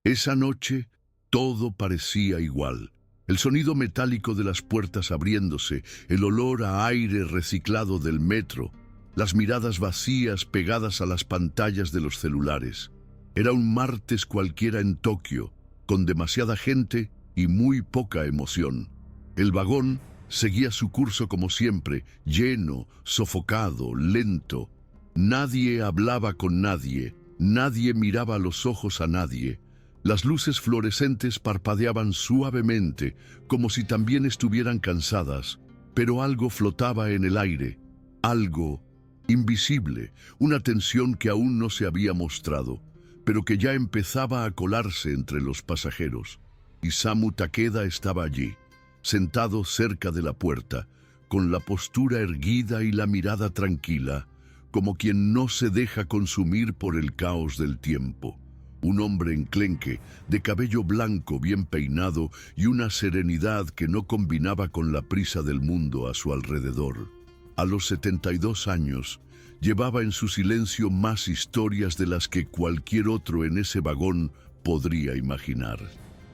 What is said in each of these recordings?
Esa noche todo parecía igual. El sonido metálico de las puertas abriéndose, el olor a aire reciclado del metro, las miradas vacías pegadas a las pantallas de los celulares. Era un martes cualquiera en Tokio, con demasiada gente y muy poca emoción. El vagón seguía su curso como siempre, lleno, sofocado, lento. Nadie hablaba con nadie, nadie miraba a los ojos a nadie. Las luces fluorescentes parpadeaban suavemente, como si también estuvieran cansadas, pero algo flotaba en el aire, algo invisible, una tensión que aún no se había mostrado, pero que ya empezaba a colarse entre los pasajeros. Isamu Takeda estaba allí, sentado cerca de la puerta, con la postura erguida y la mirada tranquila, como quien no se deja consumir por el caos del tiempo. Un hombre enclenque, de cabello blanco bien peinado y una serenidad que no combinaba con la prisa del mundo a su alrededor. A los 72 años, llevaba en su silencio más historias de las que cualquier otro en ese vagón podría imaginar.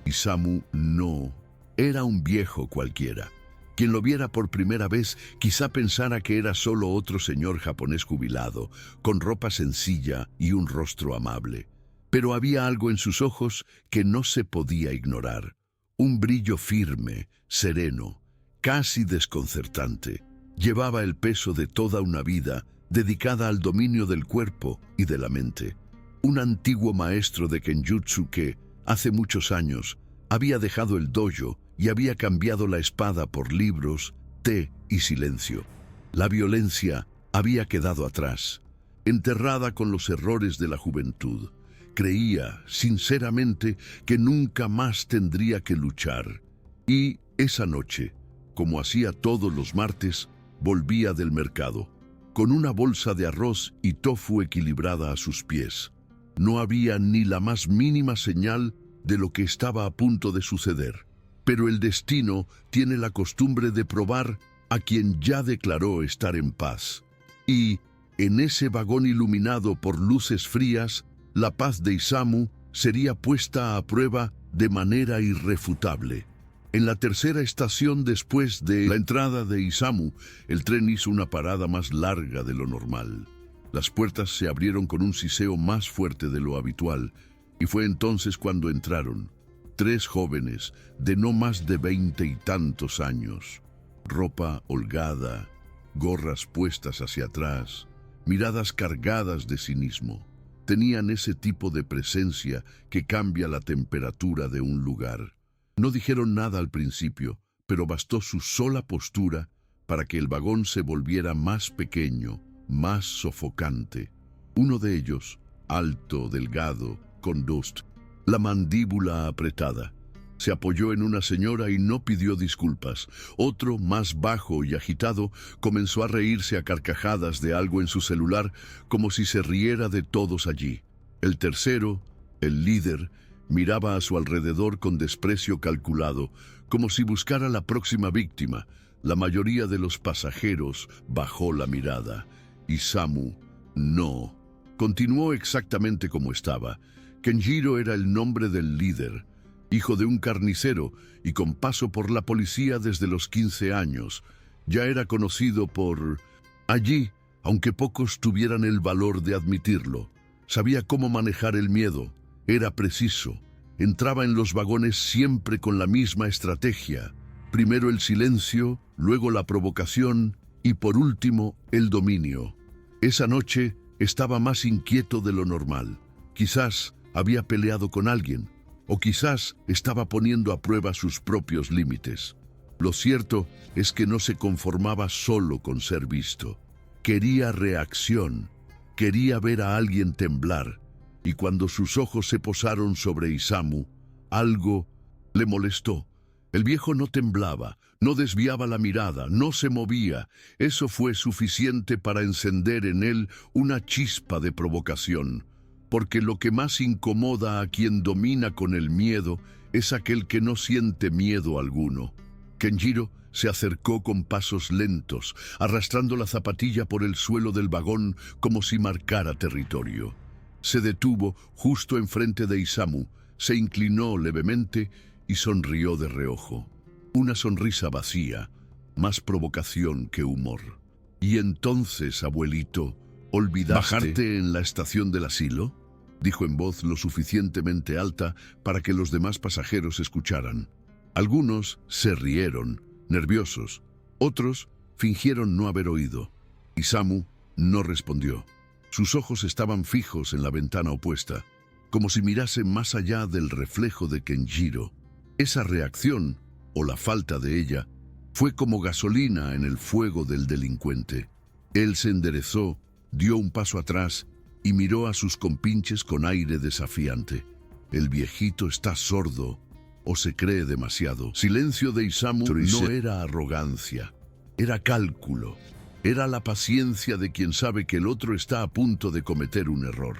Isamu no era un viejo cualquiera. Quien lo viera por primera vez quizá pensara que era solo otro señor japonés jubilado, con ropa sencilla y un rostro amable. Pero había algo en sus ojos que no se podía ignorar. Un brillo firme, sereno, casi desconcertante. Llevaba el peso de toda una vida dedicada al dominio del cuerpo y de la mente. Un antiguo maestro de Kenjutsu que, hace muchos años, había dejado el dojo y había cambiado la espada por libros, té y silencio. La violencia había quedado atrás, enterrada con los errores de la juventud. Creía, sinceramente, que nunca más tendría que luchar. Y esa noche, como hacía todos los martes, volvía del mercado, con una bolsa de arroz y tofu equilibrada a sus pies. No había ni la más mínima señal de lo que estaba a punto de suceder. Pero el destino tiene la costumbre de probar a quien ya declaró estar en paz. Y, en ese vagón iluminado por luces frías, la paz de Isamu sería puesta a prueba de manera irrefutable. En la tercera estación después de la entrada de Isamu, el tren hizo una parada más larga de lo normal. Las puertas se abrieron con un siseo más fuerte de lo habitual, y fue entonces cuando entraron 3 jóvenes de no más de 20 y tantos años. Ropa holgada, gorras puestas hacia atrás, miradas cargadas de cinismo. Tenían ese tipo de presencia que cambia la temperatura de un lugar. No dijeron nada al principio, pero bastó su sola postura para que el vagón se volviera más pequeño, más sofocante. Uno de ellos, alto, delgado, con la mandíbula apretada, se apoyó en una señora y no pidió disculpas. Otro, más bajo y agitado, comenzó a reírse a carcajadas de algo en su celular, como si se riera de todos allí. El tercero, el líder, miraba a su alrededor con desprecio calculado, como si buscara la próxima víctima. La mayoría de los pasajeros bajó la mirada. Isamu, no. Continuó exactamente como estaba. Kenjiro era el nombre del líder, hijo de un carnicero y con paso por la policía desde los 15 años. Ya era conocido por allí, aunque pocos tuvieran el valor de admitirlo. Sabía cómo manejar el miedo, era preciso. Entraba en los vagones siempre con la misma estrategia. Primero el silencio, luego la provocación y por último el dominio. Esa noche estaba más inquieto de lo normal. Quizás había peleado con alguien, o quizás estaba poniendo a prueba sus propios límites. Lo cierto es que no se conformaba solo con ser visto. Quería reacción, quería ver a alguien temblar, y cuando sus ojos se posaron sobre Isamu, algo le molestó. El viejo no temblaba, no desviaba la mirada, no se movía. Eso fue suficiente para encender en él una chispa de provocación. Porque lo que más incomoda a quien domina con el miedo es aquel que no siente miedo alguno. Kenjiro se acercó con pasos lentos, arrastrando la zapatilla por el suelo del vagón como si marcara territorio. Se detuvo justo enfrente de Isamu, Se inclinó levemente y sonrió de reojo. Una sonrisa vacía, más provocación que humor. «¿Y entonces, abuelito, olvidaste bajarte en la estación del asilo?», dijo en voz lo suficientemente alta para que los demás pasajeros escucharan. Algunos se rieron, nerviosos. Otros fingieron no haber oído. Isamu no respondió. Sus ojos estaban fijos en la ventana opuesta, como si mirase más allá del reflejo de Kenjiro. Esa reacción, o la falta de ella, fue como gasolina en el fuego del delincuente. Él se enderezó, dio un paso atrás y miró a sus compinches con aire desafiante. El viejito está sordo o se cree demasiado. Silencio de Isamu no era arrogancia, era cálculo. Era la paciencia de quien sabe que el otro está a punto de cometer un error.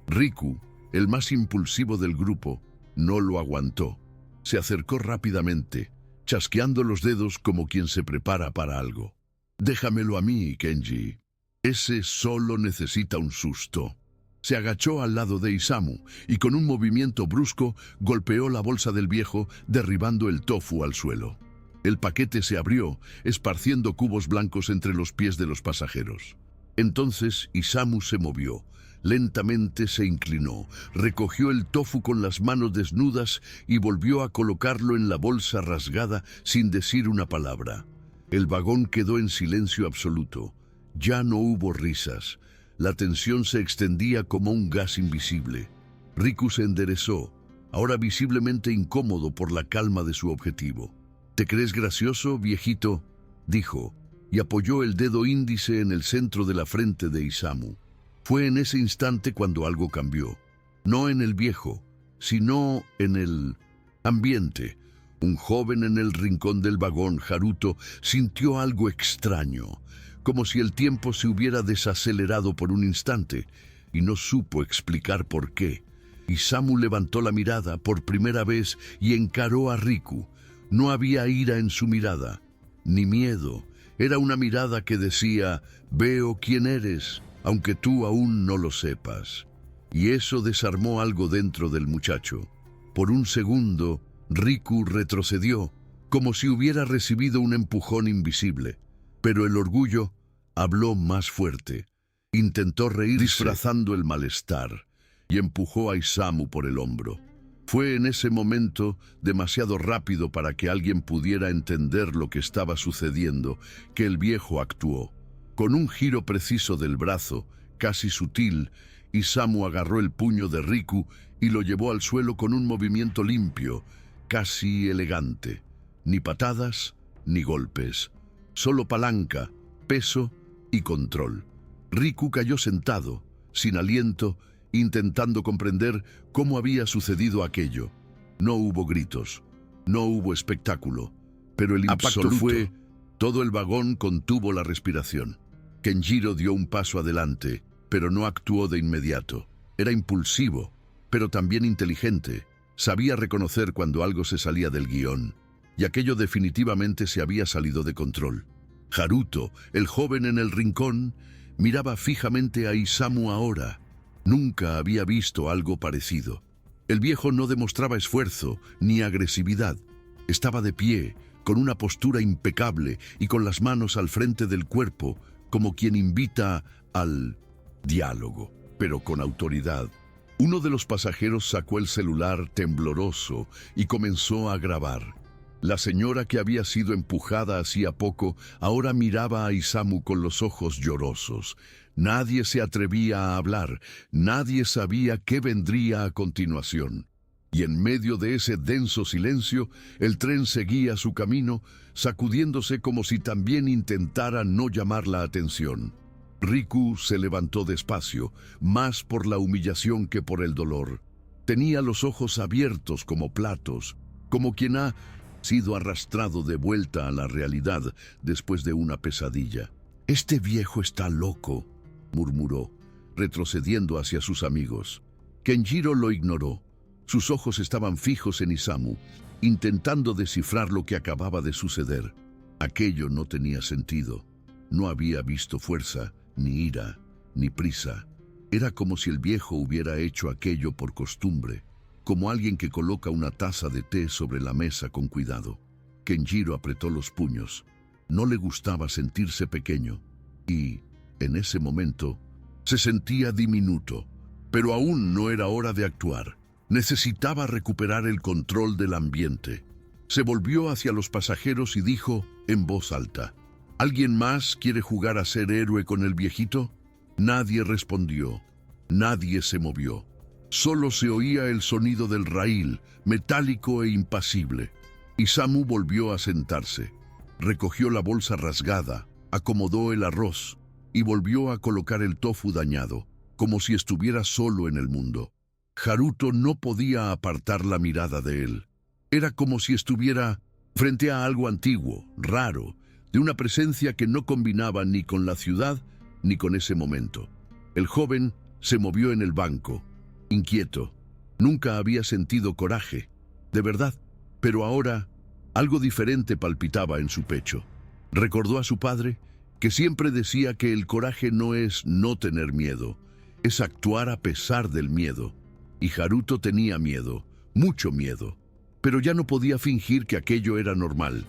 Riku, el más impulsivo del grupo, no lo aguantó. Se acercó rápidamente, chasqueando los dedos como quien se prepara para algo. «Déjamelo a mí, Kenji. Ese solo necesita un susto». Se agachó al lado de Isamu y con un movimiento brusco golpeó la bolsa del viejo, derribando el tofu al suelo. El paquete se abrió, esparciendo cubos blancos entre los pies de los pasajeros. Entonces Isamu se movió. Lentamente se inclinó, recogió el tofu con las manos desnudas y volvió a colocarlo en la bolsa rasgada sin decir una palabra. El vagón quedó en silencio absoluto. Ya no hubo risas. La tensión se extendía como un gas invisible. Riku se enderezó, ahora visiblemente incómodo por la calma de su objetivo. «¿Te crees gracioso, viejito?», dijo, y apoyó el dedo índice en el centro de la frente de Isamu. Fue en ese instante cuando algo cambió. No en el viejo, sino en el ambiente. Un joven en el rincón del vagón, Haruto, sintió algo extraño, como si el tiempo se hubiera desacelerado por un instante, y no supo explicar por qué. Isamu levantó la mirada por primera vez y encaró a Riku. No había ira en su mirada, ni miedo. Era una mirada que decía: «Veo quién eres, aunque tú aún no lo sepas». Y eso desarmó algo dentro del muchacho. Por un segundo, Riku retrocedió, como si hubiera recibido un empujón invisible. Pero el orgullo habló más fuerte. Intentó reírse disfrazando el malestar y empujó a Isamu por el hombro. Fue en ese momento demasiado rápido para que alguien pudiera entender lo que estaba sucediendo, que el viejo actuó. Con un giro preciso del brazo, casi sutil, Isamu agarró el puño de Riku y lo llevó al suelo con un movimiento limpio, casi elegante. Ni patadas, ni golpes. Solo palanca, peso y control. Riku cayó sentado, sin aliento, intentando comprender cómo había sucedido aquello. No hubo gritos, no hubo espectáculo, pero el impacto fue... Todo el vagón contuvo la respiración. Kenjiro dio un paso adelante, pero no actuó de inmediato. Era impulsivo, pero también inteligente. Sabía reconocer cuando algo se salía del guión, y aquello definitivamente se había salido de control. Haruto, el joven en el rincón, miraba fijamente a Isamu ahora. Nunca había visto algo parecido. El viejo no demostraba esfuerzo ni agresividad. Estaba de pie, con una postura impecable y con las manos al frente del cuerpo, como quien invita al diálogo, pero con autoridad. Uno de los pasajeros sacó el celular tembloroso y comenzó a grabar. La señora que había sido empujada hacía poco ahora miraba a Isamu con los ojos llorosos. Nadie se atrevía a hablar, nadie sabía qué vendría a continuación. Y en medio de ese denso silencio, el tren seguía su camino, sacudiéndose como si también intentara no llamar la atención. Riku se levantó despacio, más por la humillación que por el dolor. Tenía los ojos abiertos como platos, como quien ha sido arrastrado de vuelta a la realidad después de una pesadilla. «Este viejo está loco», murmuró, retrocediendo hacia sus amigos. Kenjiro lo ignoró. Sus ojos estaban fijos en Isamu, intentando descifrar lo que acababa de suceder. Aquello no tenía sentido. No había visto fuerza, ni ira, ni prisa. Era como si el viejo hubiera hecho aquello por costumbre, como alguien que coloca una taza de té sobre la mesa con cuidado. Kenjiro apretó los puños. No le gustaba sentirse pequeño y, en ese momento, se sentía diminuto. Pero aún no era hora de actuar. Necesitaba recuperar el control del ambiente. Se volvió hacia los pasajeros y dijo en voz alta: ¿Alguien más quiere jugar a ser héroe con el viejito? Nadie respondió. Nadie se movió. Solo se oía el sonido del raíl, metálico e impasible. Isamu volvió a sentarse. Recogió la bolsa rasgada, acomodó el arroz y volvió a colocar el tofu dañado, como si estuviera solo en el mundo. Haruto no podía apartar la mirada de él. Era como si estuviera frente a algo antiguo, raro, de una presencia que no combinaba ni con la ciudad ni con ese momento. El joven se movió en el banco, inquieto. Nunca había sentido coraje, de verdad, pero ahora algo diferente palpitaba en su pecho. Recordó a su padre, que siempre decía que el coraje no es no tener miedo, es actuar a pesar del miedo. Y Haruto tenía miedo, mucho miedo, pero ya no podía fingir que aquello era normal,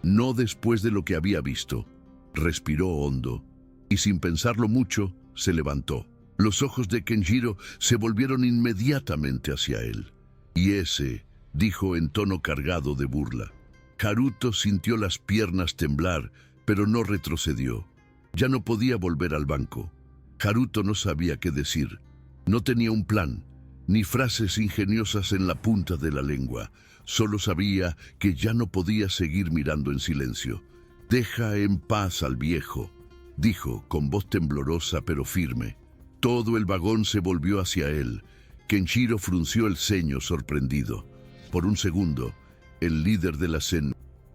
no después de lo que había visto. Respiró hondo y sin pensarlo mucho, se levantó. Los ojos de Kenjiro se volvieron inmediatamente hacia él. «Y ese», dijo en tono cargado de burla. Haruto sintió las piernas temblar, pero no retrocedió. Ya no podía volver al banco. Haruto no sabía qué decir. No tenía un plan, ni frases ingeniosas en la punta de la lengua. Solo sabía que ya no podía seguir mirando en silencio. «Deja en paz al viejo», dijo con voz temblorosa pero firme. Todo el vagón se volvió hacia él. Kenjiro frunció el ceño sorprendido. Por un segundo, el líder de la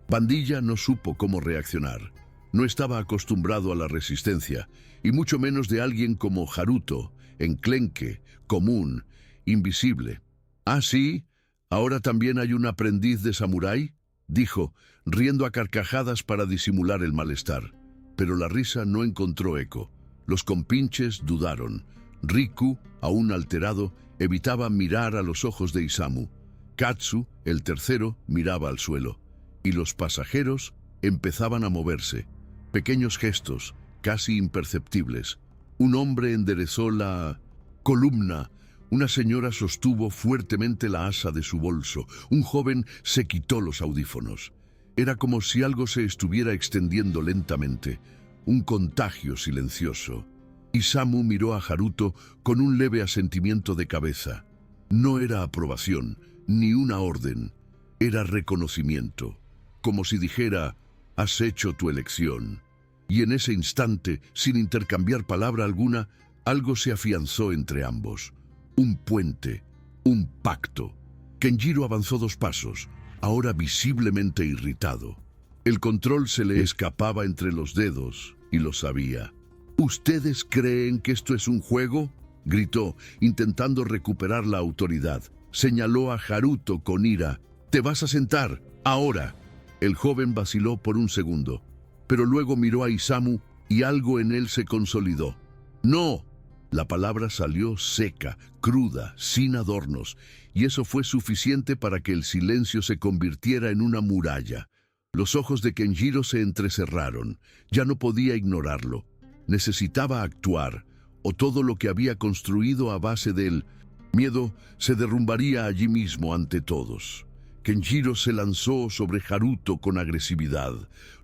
pandilla no supo cómo reaccionar. No estaba acostumbrado a la resistencia, y mucho menos de alguien como Haruto, enclenque, común, invisible. «¿Ah, sí? ¿Ahora también hay un aprendiz de samurái?», dijo, riendo a carcajadas para disimular el malestar. Pero la risa no encontró eco. Los compinches dudaron. Riku, aún alterado, evitaba mirar a los ojos de Isamu. Katsu, el tercero, miraba al suelo. Y los pasajeros empezaban a moverse. Pequeños gestos, casi imperceptibles. Un hombre enderezó la columna. Una señora sostuvo fuertemente la asa de su bolso. Un joven se quitó los audífonos. Era como si algo se estuviera extendiendo lentamente. Un contagio silencioso. Isamu miró a Haruto con un leve asentimiento de cabeza. No era aprobación, ni una orden. Era reconocimiento. Como si dijera: «Has hecho tu elección». Y en ese instante, sin intercambiar palabra alguna, algo se afianzó entre ambos. Un puente, un pacto. Kenjiro avanzó 2 pasos, ahora visiblemente irritado. El control se le escapaba entre los dedos, y lo sabía. «¿Ustedes creen que esto es un juego?», gritó, intentando recuperar la autoridad. Señaló a Haruto con ira. «Te vas a sentar, ahora». El joven vaciló por un segundo, pero luego miró a Isamu y algo en él se consolidó. «No». La palabra salió seca, cruda, sin adornos, y eso fue suficiente para que el silencio se convirtiera en una muralla. Los ojos de Kenjiro se entrecerraron. Ya no podía ignorarlo. Necesitaba actuar, o todo lo que había construido a base del miedo se derrumbaría allí mismo ante todos. Kenjiro se lanzó sobre Haruto con agresividad,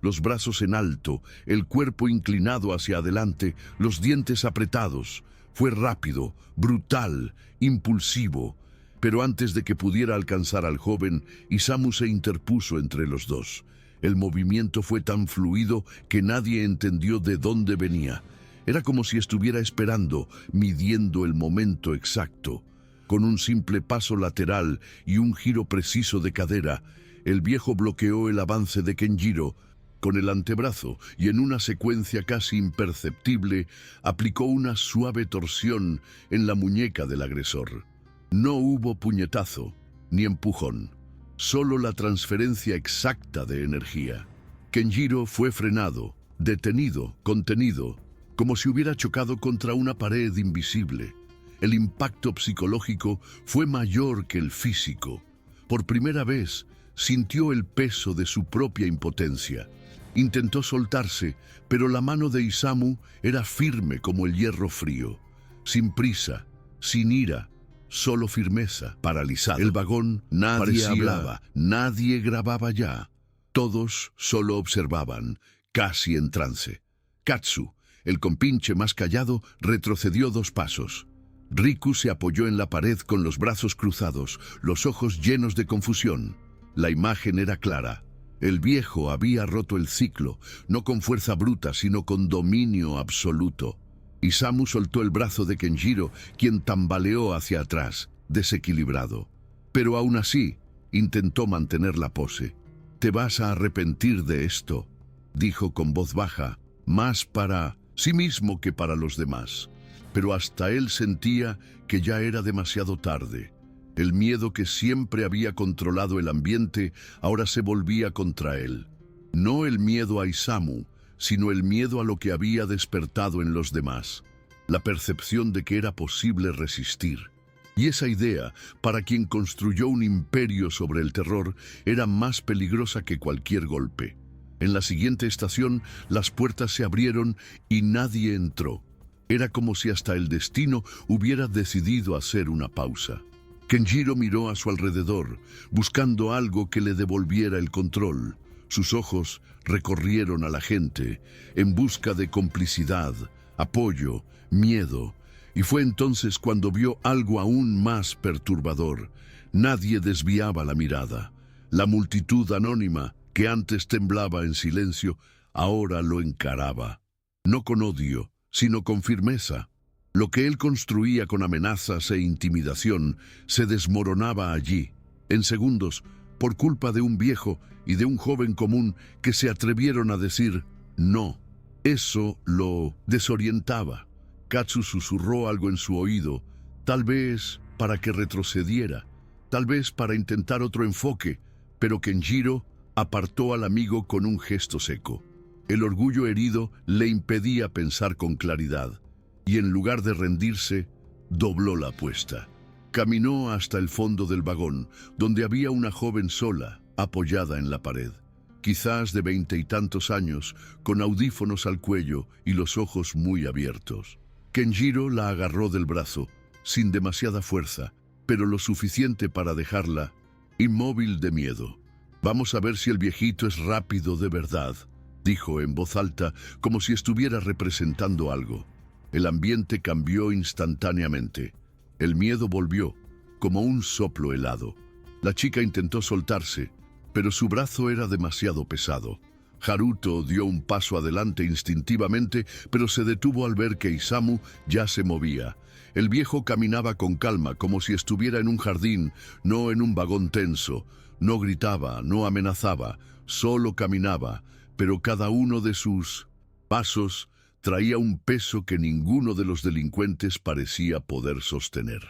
los brazos en alto, el cuerpo inclinado hacia adelante, los dientes apretados. Fue rápido, brutal, impulsivo, pero antes de que pudiera alcanzar al joven, Isamu se interpuso entre los dos. El movimiento fue tan fluido que nadie entendió de dónde venía. Era como si estuviera esperando, midiendo el momento exacto. Con un simple paso lateral y un giro preciso de cadera, el viejo bloqueó el avance de Kenjiro con el antebrazo y en una secuencia casi imperceptible aplicó una suave torsión en la muñeca del agresor. No hubo puñetazo ni empujón, solo la transferencia exacta de energía. Kenjiro fue frenado, detenido, contenido, como si hubiera chocado contra una pared invisible. El impacto psicológico fue mayor que el físico. Por primera vez, sintió el peso de su propia impotencia. Intentó soltarse, pero la mano de Isamu era firme como el hierro frío. Sin prisa, sin ira, solo firmeza. Paralizado. El vagón, nadie hablaba, nadie grababa ya. Todos solo observaban, casi en trance. Katsu, el compinche más callado, retrocedió 2 pasos. Riku se apoyó en la pared con los brazos cruzados, los ojos llenos de confusión. La imagen era clara. El viejo había roto el ciclo, no con fuerza bruta, sino con dominio absoluto. Isamu soltó el brazo de Kenjiro, quien tambaleó hacia atrás, desequilibrado. Pero aún así, intentó mantener la pose. «Te vas a arrepentir de esto», dijo con voz baja, más para sí mismo que para los demás. Pero hasta él sentía que ya era demasiado tarde. El miedo que siempre había controlado el ambiente ahora se volvía contra él. No el miedo a Isamu, sino el miedo a lo que había despertado en los demás. La percepción de que era posible resistir. Y esa idea, para quien construyó un imperio sobre el terror, era más peligrosa que cualquier golpe. En la siguiente estación, las puertas se abrieron y nadie entró. Era como si hasta el destino hubiera decidido hacer una pausa. Kenjiro miró a su alrededor, buscando algo que le devolviera el control. Sus ojos recorrieron a la gente, en busca de complicidad, apoyo, miedo. Y fue entonces cuando vio algo aún más perturbador. Nadie desviaba la mirada. La multitud anónima, que antes temblaba en silencio, ahora lo encaraba. No con odio, sino con firmeza. Lo que él construía con amenazas e intimidación se desmoronaba allí, en segundos, por culpa de un viejo y de un joven común que se atrevieron a decir no. Eso lo desorientaba. Katsu susurró algo en su oído, tal vez para que retrocediera, tal vez para intentar otro enfoque, pero Kenjiro apartó al amigo con un gesto seco. El orgullo herido le impedía pensar con claridad. Y en lugar de rendirse, dobló la apuesta. Caminó hasta el fondo del vagón, donde había una joven sola, apoyada en la pared. Quizás de 20 y tantos años, con audífonos al cuello y los ojos muy abiertos. Kenjiro la agarró del brazo, sin demasiada fuerza, pero lo suficiente para dejarla inmóvil de miedo. «Vamos a ver si el viejito es rápido de verdad», dijo en voz alta, como si estuviera representando algo. El ambiente cambió instantáneamente. El miedo volvió, como un soplo helado. La chica intentó soltarse, pero su brazo era demasiado pesado. Haruto dio un paso adelante instintivamente, pero se detuvo al ver que Isamu ya se movía. El viejo caminaba con calma, como si estuviera en un jardín, no en un vagón tenso. No gritaba, no amenazaba, solo caminaba, pero cada uno de sus pasos traía un peso que ninguno de los delincuentes parecía poder sostener.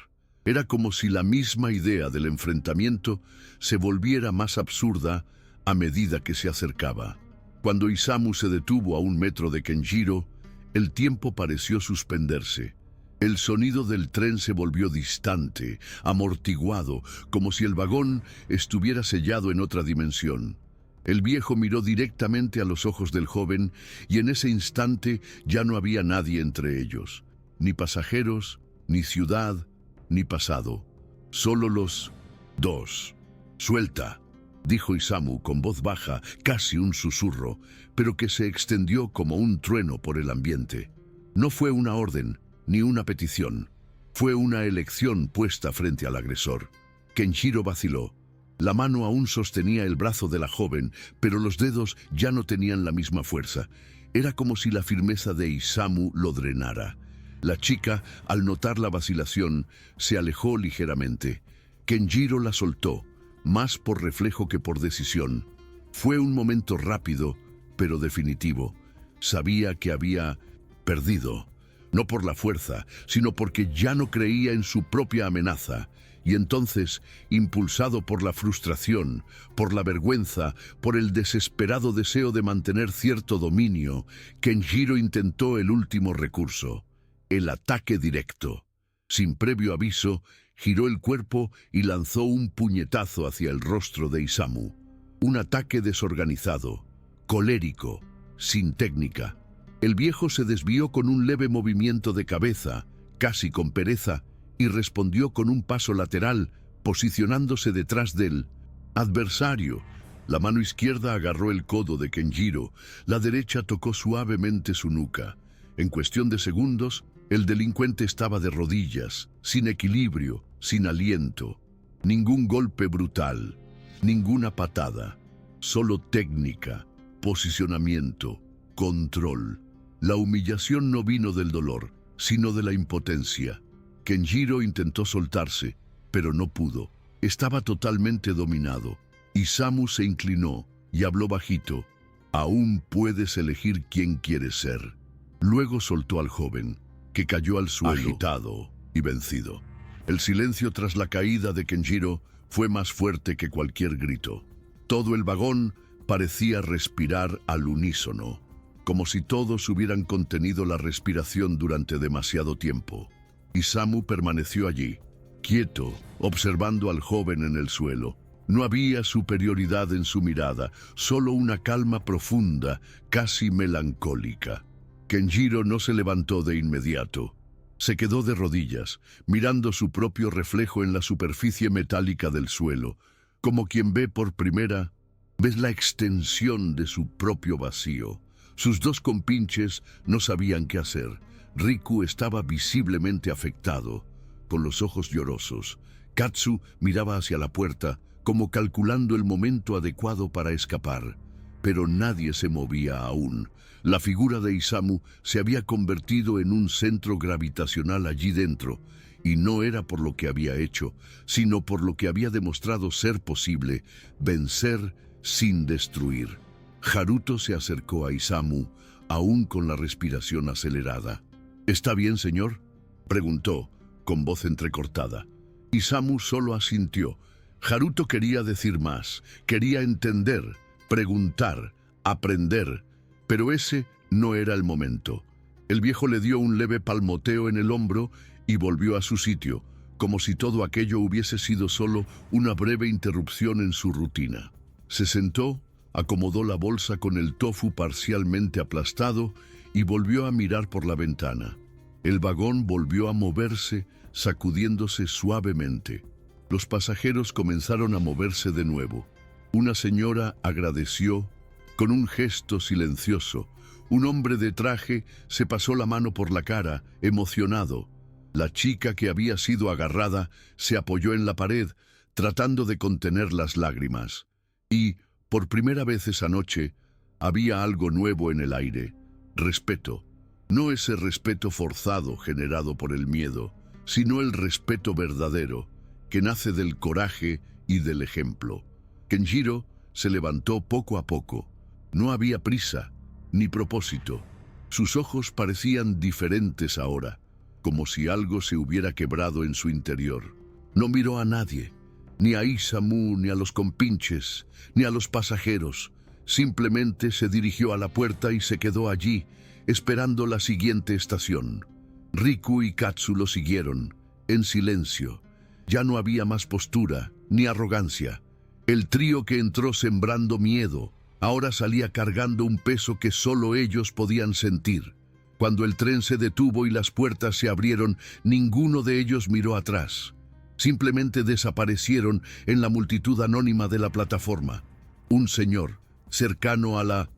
Era como si la misma idea del enfrentamiento se volviera más absurda a medida que se acercaba. Cuando Isamu se detuvo a 1 metro de Kenjiro, el tiempo pareció suspenderse. El sonido del tren se volvió distante, amortiguado, como si el vagón estuviera sellado en otra dimensión. El viejo miró directamente a los ojos del joven y en ese instante ya no había nadie entre ellos. Ni pasajeros, ni ciudad, ni pasado. Solo los dos. «Suelta», dijo Isamu con voz baja, casi un susurro, pero que se extendió como un trueno por el ambiente. No fue una orden, ni una petición. Fue una elección puesta frente al agresor. Kenjiro vaciló. La mano aún sostenía el brazo de la joven, pero los dedos ya no tenían la misma fuerza. Era como si la firmeza de Isamu lo drenara. La chica, al notar la vacilación, se alejó ligeramente. Kenjiro la soltó, más por reflejo que por decisión. Fue un momento rápido, pero definitivo. Sabía que había perdido, no por la fuerza, sino porque ya no creía en su propia amenaza. Y entonces, impulsado por la frustración, por la vergüenza, por el desesperado deseo de mantener cierto dominio, Kenjiro intentó el último recurso, el ataque directo. Sin previo aviso, giró el cuerpo y lanzó un puñetazo hacia el rostro de Isamu. Un ataque desorganizado, colérico, sin técnica. El viejo se desvió con un leve movimiento de cabeza, casi con pereza, y respondió con un paso lateral, posicionándose detrás del adversario. La mano izquierda agarró el codo de Kenjiro, la derecha tocó suavemente su nuca. En cuestión de segundos, el delincuente estaba de rodillas, sin equilibrio, sin aliento. Ningún golpe brutal, ninguna patada, solo técnica, posicionamiento, control. La humillación no vino del dolor, sino de la impotencia. Kenjiro intentó soltarse, pero no pudo. Estaba totalmente dominado. Isamu se inclinó y habló bajito. Aún puedes elegir quién quieres ser. Luego soltó al joven, que cayó al suelo, agitado y vencido. El silencio tras la caída de Kenjiro fue más fuerte que cualquier grito. Todo el vagón parecía respirar al unísono, como si todos hubieran contenido la respiración durante demasiado tiempo. Isamu permaneció allí, quieto, observando al joven en el suelo. No había superioridad en su mirada, solo una calma profunda, casi melancólica. Kenjiro no se levantó de inmediato. Se quedó de rodillas, mirando su propio reflejo en la superficie metálica del suelo, como quien ve por primera vez la extensión de su propio vacío. Sus dos compinches no sabían qué hacer. Riku estaba visiblemente afectado, con los ojos llorosos. Katsu miraba hacia la puerta, como calculando el momento adecuado para escapar. Pero nadie se movía aún. La figura de Isamu se había convertido en un centro gravitacional allí dentro, y no era por lo que había hecho, sino por lo que había demostrado ser posible, vencer sin destruir. Haruto se acercó a Isamu, aún con la respiración acelerada. «¿Está bien, señor?», preguntó, con voz entrecortada. Isamu solo asintió. Haruto quería decir más, quería entender, preguntar, aprender, pero ese no era el momento. El viejo le dio un leve palmoteo en el hombro y volvió a su sitio, como si todo aquello hubiese sido solo una breve interrupción en su rutina. Se sentó, acomodó la bolsa con el tofu parcialmente aplastado y volvió a mirar por la ventana. El vagón volvió a moverse, sacudiéndose suavemente. Los pasajeros comenzaron a moverse de nuevo. Una señora agradeció con un gesto silencioso. Un hombre de traje se pasó la mano por la cara, emocionado. La chica que había sido agarrada se apoyó en la pared, tratando de contener las lágrimas. Y, por primera vez esa noche, había algo nuevo en el aire. Respeto. No ese respeto forzado generado por el miedo, sino el respeto verdadero, que nace del coraje y del ejemplo. Kenjiro se levantó poco a poco. No había prisa, ni propósito. Sus ojos parecían diferentes ahora, como si algo se hubiera quebrado en su interior. No miró a nadie, ni a Isamu, ni a los compinches, ni a los pasajeros. Simplemente se dirigió a la puerta y se quedó allí, esperando la siguiente estación. Riku y Katsu lo siguieron, en silencio. Ya no había más postura, ni arrogancia. El trío que entró sembrando miedo, ahora salía cargando un peso que solo ellos podían sentir. Cuando el tren se detuvo y las puertas se abrieron, ninguno de ellos miró atrás. Simplemente desaparecieron en la multitud anónima de la plataforma. Un señor, cercano a la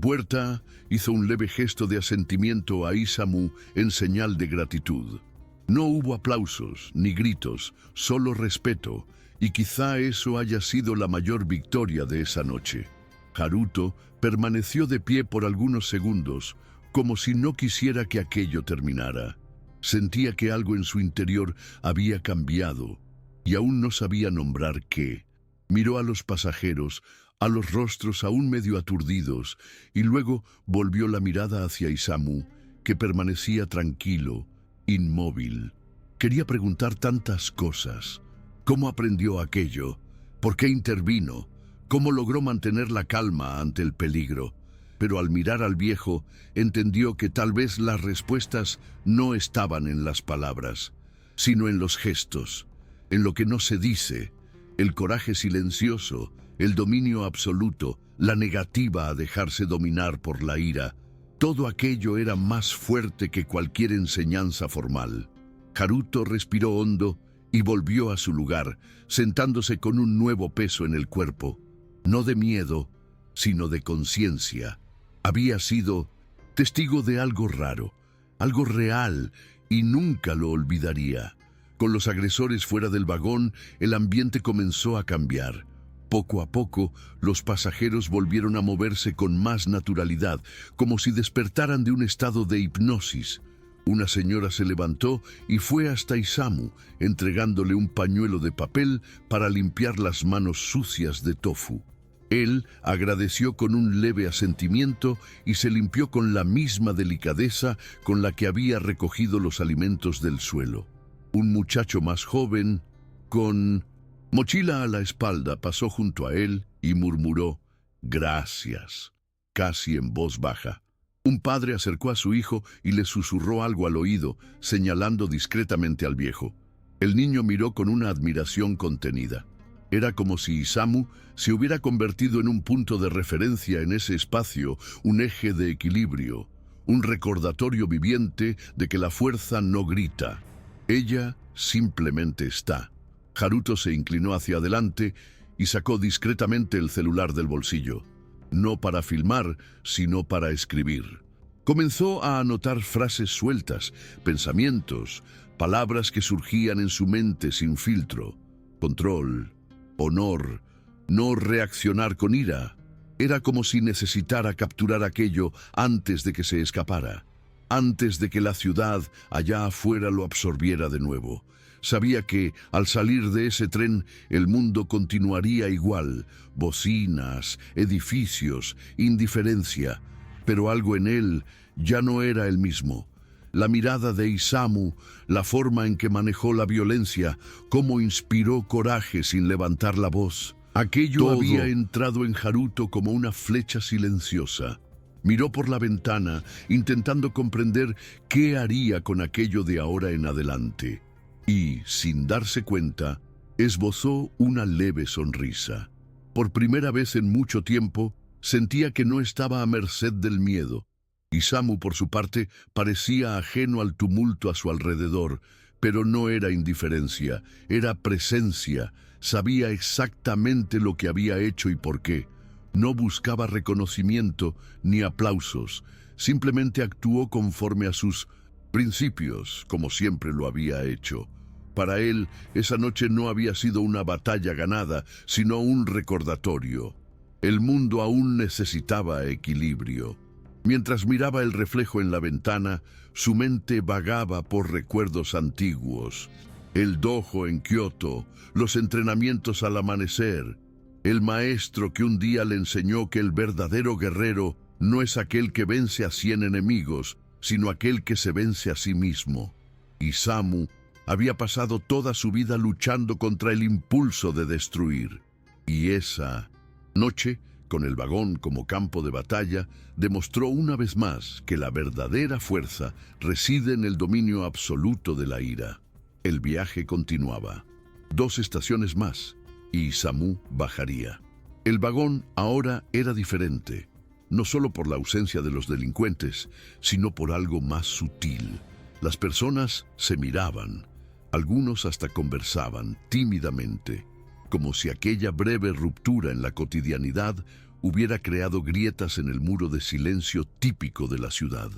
puerta, hizo un leve gesto de asentimiento a Isamu en señal de gratitud. No hubo aplausos ni gritos, solo respeto, y quizá eso haya sido la mayor victoria de esa noche. Haruto permaneció de pie por algunos segundos, como si no quisiera que aquello terminara. Sentía que algo en su interior había cambiado, y aún no sabía nombrar qué. Miró a los pasajeros, a los rostros aún medio aturdidos, y luego volvió la mirada hacia Isamu, que permanecía tranquilo, inmóvil. Quería preguntar tantas cosas. ¿Cómo aprendió aquello? ¿Por qué intervino? ¿Cómo logró mantener la calma ante el peligro? Pero al mirar al viejo, entendió que tal vez las respuestas no estaban en las palabras, sino en los gestos, en lo que no se dice, el coraje silencioso, el dominio absoluto, la negativa a dejarse dominar por la ira. Todo aquello era más fuerte que cualquier enseñanza formal. Haruto respiró hondo y volvió a su lugar, sentándose con un nuevo peso en el cuerpo, no de miedo, sino de conciencia. Había sido testigo de algo raro, algo real, y nunca lo olvidaría. Con los agresores fuera del vagón, el ambiente comenzó a cambiar. Poco a poco, los pasajeros volvieron a moverse con más naturalidad, como si despertaran de un estado de hipnosis. Una señora se levantó y fue hasta Isamu, entregándole un pañuelo de papel para limpiar las manos sucias de Tofu. Él agradeció con un leve asentimiento y se limpió con la misma delicadeza con la que había recogido los alimentos del suelo. Un muchacho más joven, con mochila a la espalda, pasó junto a él y murmuró «Gracias», casi en voz baja. Un padre acercó a su hijo y le susurró algo al oído, señalando discretamente al viejo. El niño miró con una admiración contenida. Era como si Isamu se hubiera convertido en un punto de referencia en ese espacio, un eje de equilibrio, un recordatorio viviente de que la fuerza no grita. Ella simplemente está. Haruto se inclinó hacia adelante y sacó discretamente el celular del bolsillo. No para filmar, sino para escribir. Comenzó a anotar frases sueltas, pensamientos, palabras que surgían en su mente sin filtro. Control, honor, no reaccionar con ira. Era como si necesitara capturar aquello antes de que se escapara, antes de que la ciudad allá afuera lo absorbiera de nuevo. Sabía que, al salir de ese tren, el mundo continuaría igual, bocinas, edificios, indiferencia, pero algo en él ya no era el mismo. La mirada de Isamu, la forma en que manejó la violencia, cómo inspiró coraje sin levantar la voz. Aquello había entrado en Haruto como una flecha silenciosa. Miró por la ventana, intentando comprender qué haría con aquello de ahora en adelante. Y, sin darse cuenta, esbozó una leve sonrisa. Por primera vez en mucho tiempo, sentía que no estaba a merced del miedo. Isamu, por su parte, parecía ajeno al tumulto a su alrededor, pero no era indiferencia, era presencia. Sabía exactamente lo que había hecho y por qué. No buscaba reconocimiento ni aplausos, simplemente actuó conforme a sus principios, como siempre lo había hecho. Para él, esa noche no había sido una batalla ganada, sino un recordatorio. El mundo aún necesitaba equilibrio. Mientras miraba el reflejo en la ventana, su mente vagaba por recuerdos antiguos. El dojo en Kioto, los entrenamientos al amanecer, el maestro que un día le enseñó que el verdadero guerrero no es aquel que vence a 100 enemigos, sino aquel que se vence a sí mismo. Isamu había pasado toda su vida luchando contra el impulso de destruir. Y esa noche, con el vagón como campo de batalla, demostró una vez más que la verdadera fuerza reside en el dominio absoluto de la ira. El viaje continuaba. 2 estaciones más, y Isamu bajaría. El vagón ahora era diferente, no solo por la ausencia de los delincuentes, sino por algo más sutil. Las personas se miraban. Algunos hasta conversaban tímidamente, como si aquella breve ruptura en la cotidianidad hubiera creado grietas en el muro de silencio típico de la ciudad.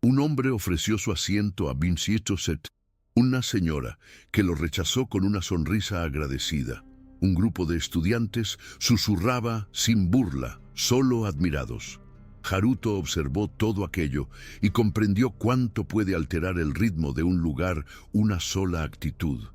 Un hombre ofreció su asiento a Vincito Set, una señora que lo rechazó con una sonrisa agradecida. Un grupo de estudiantes susurraba sin burla, solo admirados. Haruto observó todo aquello y comprendió cuánto puede alterar el ritmo de un lugar una sola actitud.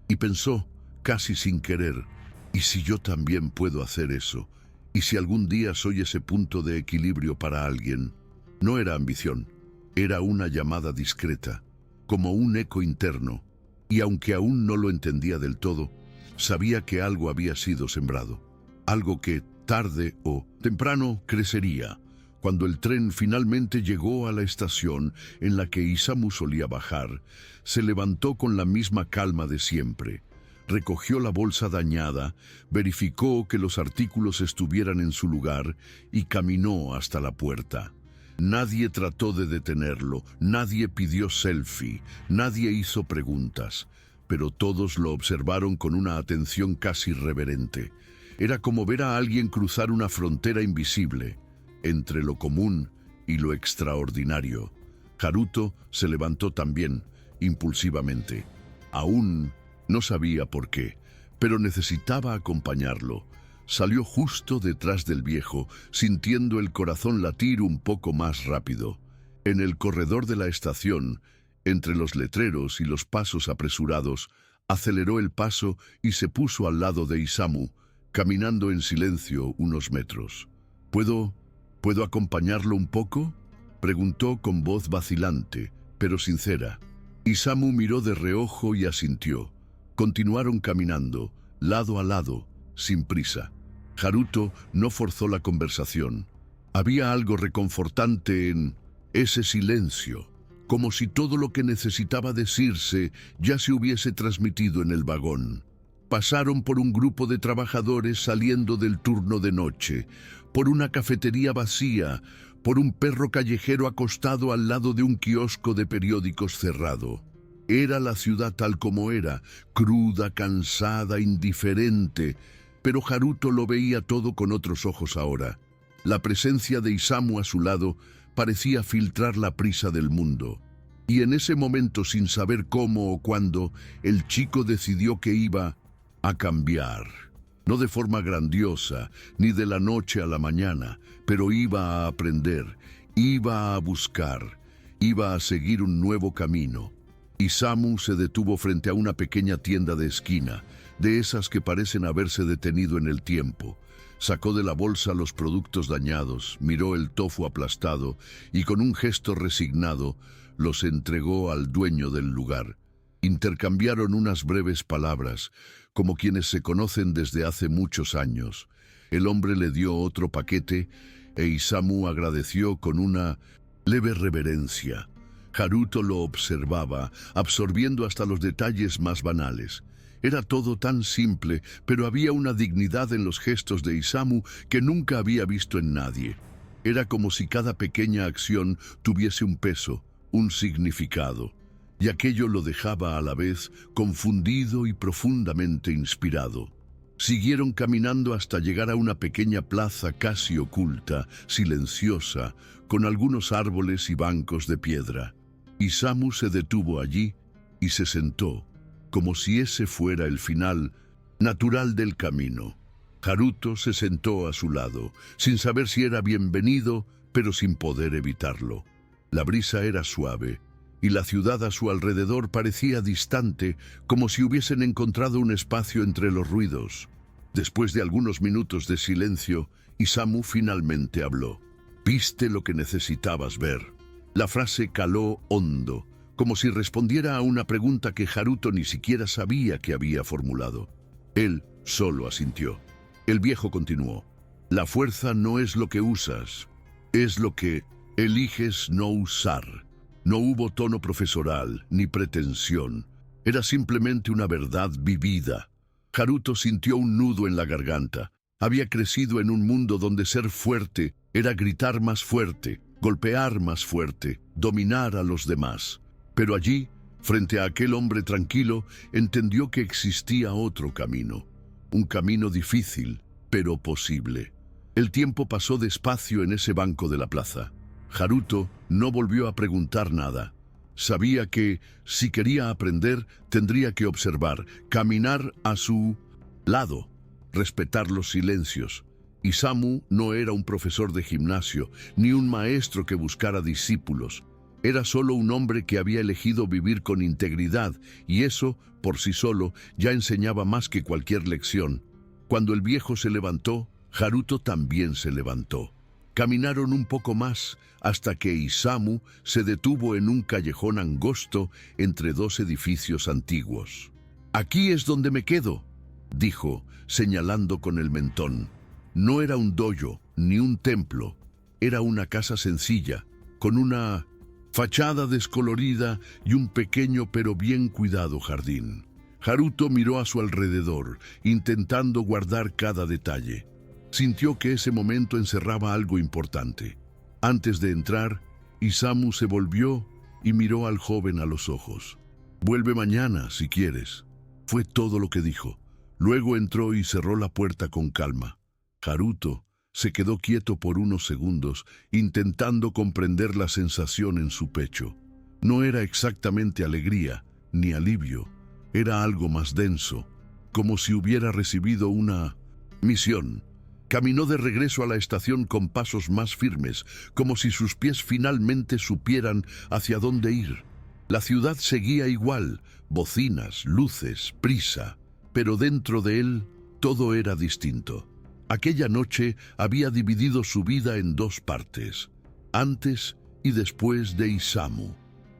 Y pensó, casi sin querer, ¿y si yo también puedo hacer eso? ¿Y si algún día soy ese punto de equilibrio para alguien? No era ambición, era una llamada discreta, como un eco interno, y aunque aún no lo entendía del todo, sabía que algo había sido sembrado, algo que, tarde o temprano, crecería, Cuando el tren finalmente llegó a la estación en la que Isamu solía bajar, se levantó con la misma calma de siempre. Recogió la bolsa dañada, verificó que los artículos estuvieran en su lugar y caminó hasta la puerta. Nadie trató de detenerlo, nadie pidió selfie, nadie hizo preguntas, pero todos lo observaron con una atención casi reverente. Era como ver a alguien cruzar una frontera invisible entre lo común y lo extraordinario. Haruto se levantó también, impulsivamente. Aún no sabía por qué, pero necesitaba acompañarlo. Salió justo detrás del viejo, sintiendo el corazón latir un poco más rápido. En el corredor de la estación, entre los letreros y los pasos apresurados, aceleró el paso y se puso al lado de Isamu, caminando en silencio unos metros. ¿Puedo acompañarlo un poco?, preguntó con voz vacilante, pero sincera. Isamu miró de reojo y asintió. Continuaron caminando, lado a lado, sin prisa. Haruto no forzó la conversación. Había algo reconfortante en ese silencio, como si todo lo que necesitaba decirse ya se hubiese transmitido en el vagón. Pasaron por un grupo de trabajadores saliendo del turno de noche, por una cafetería vacía, por un perro callejero acostado al lado de un kiosco de periódicos cerrado. Era la ciudad tal como era, cruda, cansada, indiferente, pero Haruto lo veía todo con otros ojos ahora. La presencia de Isamu a su lado parecía filtrar la prisa del mundo. Y en ese momento, sin saber cómo o cuándo, el chico decidió que iba a cambiar. No de forma grandiosa, ni de la noche a la mañana, pero iba a aprender, iba a buscar, iba a seguir un nuevo camino. Isamu se detuvo frente a una pequeña tienda de esquina, de esas que parecen haberse detenido en el tiempo. Sacó de la bolsa los productos dañados, miró el tofu aplastado y con un gesto resignado los entregó al dueño del lugar. Intercambiaron unas breves palabras, como quienes se conocen desde hace muchos años. El hombre le dio otro paquete e Isamu agradeció con una leve reverencia. Haruto lo observaba, absorbiendo hasta los detalles más banales. Era todo tan simple, pero había una dignidad en los gestos de Isamu que nunca había visto en nadie. Era como si cada pequeña acción tuviese un peso, un significado, y aquello lo dejaba a la vez confundido y profundamente inspirado. Siguieron caminando hasta llegar a una pequeña plaza casi oculta, silenciosa, con algunos árboles y bancos de piedra. Isamu se detuvo allí y se sentó, como si ese fuera el final natural del camino. Haruto se sentó a su lado, sin saber si era bienvenido, pero sin poder evitarlo. La brisa era suave, y la ciudad a su alrededor parecía distante, como si hubiesen encontrado un espacio entre los ruidos. Después de algunos minutos de silencio, Isamu finalmente habló. «¿Viste lo que necesitabas ver?». La frase caló hondo, como si respondiera a una pregunta que Haruto ni siquiera sabía que había formulado. Él solo asintió. El viejo continuó. «La fuerza no es lo que usas, es lo que eliges no usar». No hubo tono profesoral ni pretensión. Era simplemente una verdad vivida. Haruto sintió un nudo en la garganta. Había crecido en un mundo donde ser fuerte era gritar más fuerte, golpear más fuerte, dominar a los demás. Pero allí, frente a aquel hombre tranquilo, entendió que existía otro camino. Un camino difícil, pero posible. El tiempo pasó despacio en ese banco de la plaza. Haruto no volvió a preguntar nada. Sabía que, si quería aprender, tendría que observar, caminar a su lado, respetar los silencios. Isamu no era un profesor de gimnasio, ni un maestro que buscara discípulos. Era solo un hombre que había elegido vivir con integridad, y eso, por sí solo, ya enseñaba más que cualquier lección. Cuando el viejo se levantó, Haruto también se levantó. Caminaron un poco más hasta que Isamu se detuvo en un callejón angosto entre dos edificios antiguos. «Aquí es donde me quedo», dijo, señalando con el mentón. No era un dojo ni un templo, Era una casa sencilla, con una fachada descolorida y un pequeño pero bien cuidado jardín. Haruto miró a su alrededor, intentando guardar cada detalle. Sintió que ese momento encerraba algo importante. Antes de entrar, Isamu se volvió y miró al joven a los ojos. «Vuelve mañana, si quieres», fue todo lo que dijo. Luego entró y cerró la puerta con calma. Haruto se quedó quieto por unos segundos, intentando comprender la sensación en su pecho. No era exactamente alegría ni alivio, era algo más denso, como si hubiera recibido una misión. Caminó de regreso a la estación con pasos más firmes, como si sus pies finalmente supieran hacia dónde ir. La ciudad seguía igual, bocinas, luces, prisa, pero dentro de él todo era distinto. Aquella noche había dividido su vida en dos partes, antes y después de Isamu.